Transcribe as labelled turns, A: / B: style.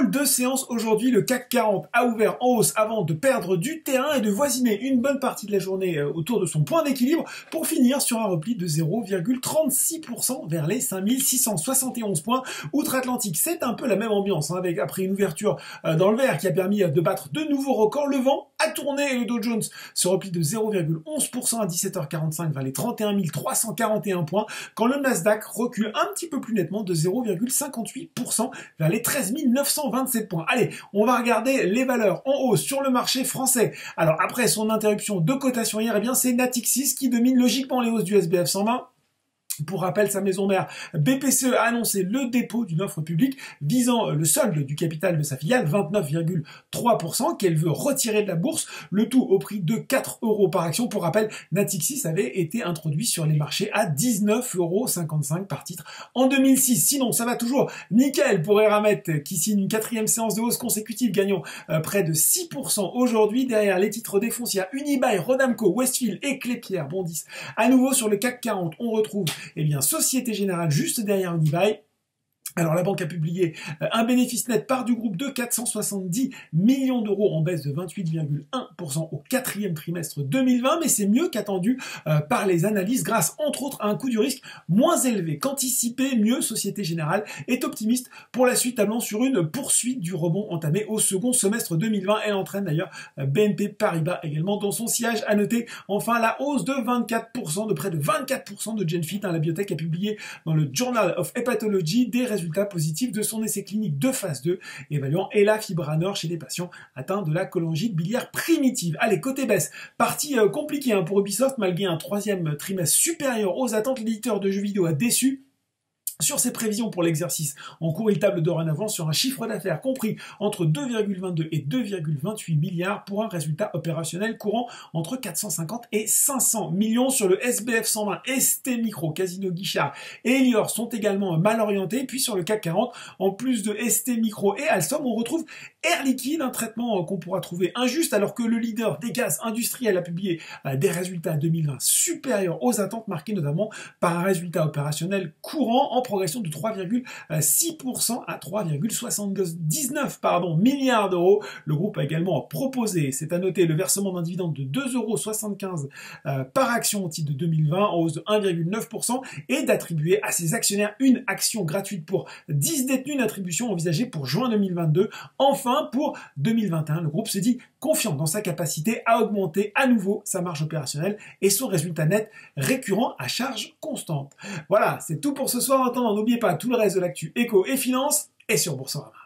A: hall de séance aujourd'hui, le CAC 40 a ouvert en hausse avant de perdre du terrain et de voisiner une bonne partie de la journée autour de son point d'équilibre pour finir sur un repli de 0,36% vers les 5671 points. Outre-Atlantique, c'est un peu la même ambiance, hein, avec après une ouverture dans le vert qui a permis de battre de nouveaux records. Le vent a tourné et le Dow Jones se replie de 0,11% à 17h45 vers les 31 341 points, quand le Nasdaq recule un petit peu plus nettement de 0,58% vers les 13 927 points. Allez, on va regarder les valeurs en hausse sur le marché français. Alors après son interruption de cotation hier, eh bien c'est Natixis qui domine logiquement les hausses du SBF 120. Pour rappel, sa maison mère BPCE a annoncé le dépôt d'une offre publique visant le solde du capital de sa filiale, 29,3%, qu'elle veut retirer de la bourse, le tout au prix de 4 € par action. Pour rappel, Natixis avait été introduit sur les marchés à 19,55 € par titre en 2006. Sinon, ça va toujours nickel pour Eramet, qui signe une 4e séance de hausse consécutive, gagnant près de 6% aujourd'hui. Derrière les titres des foncières, Unibail, Rodamco, Westfield et Klépierre bondissent à nouveau sur le CAC 40. On retrouve Société Générale juste derrière Unibail. Alors la banque a publié un bénéfice net part du groupe de 470 millions d'euros en baisse de 28,1% au 4e trimestre 2020, mais c'est mieux qu'attendu par les analyses grâce entre autres à un coût du risque moins élevé qu'anticipé. Mieux, Société Générale est optimiste pour la suite, tablant sur une poursuite du rebond entamé au second semestre 2020. Elle entraîne d'ailleurs BNP Paribas également dans son sillage. À noter enfin la hausse de 24%, de près de 24% de Genfit. La biotech a publié dans le Journal of Hepatology des résultats positifs de son essai clinique de phase 2, évaluant elafibranor chez des patients atteints de la cholangite biliaire primitive. Allez, côté baisse, partie compliquée pour Ubisoft, malgré un 3e trimestre supérieur aux attentes. L'éditeur de jeux vidéo a déçu sur ses prévisions pour l'exercice en cours. Il table dorénavant sur un chiffre d'affaires compris entre 2,22 et 2,28 milliards pour un résultat opérationnel courant entre 450 et 500 millions. Sur le SBF 120, ST Micro, Casino Guichard et Elior sont également mal orientés. Puis sur le CAC 40, en plus de ST Micro et Alstom, on retrouve Air Liquide, un traitement qu'on pourra trouver injuste alors que le leader des gaz industriels a publié des résultats 2020 supérieurs aux attentes, marqués notamment par un résultat opérationnel courant en progression de 3,6% à 3,79 milliards d'euros. Le groupe a également proposé, c'est à noter, le versement d'un dividende de 2,75 € par action au titre de 2020, en hausse de 1,9%, et d'attribuer à ses actionnaires une action gratuite pour 10 détenus, une attribution envisagée pour juin 2022. Enfin, pour 2021, le groupe se dit confiant dans sa capacité à augmenter à nouveau sa marge opérationnelle et son résultat net récurrent à charge constante. Voilà, c'est tout pour ce soir. En attendant, n'oubliez pas tout le reste de l'actu éco et finance est sur Boursorama.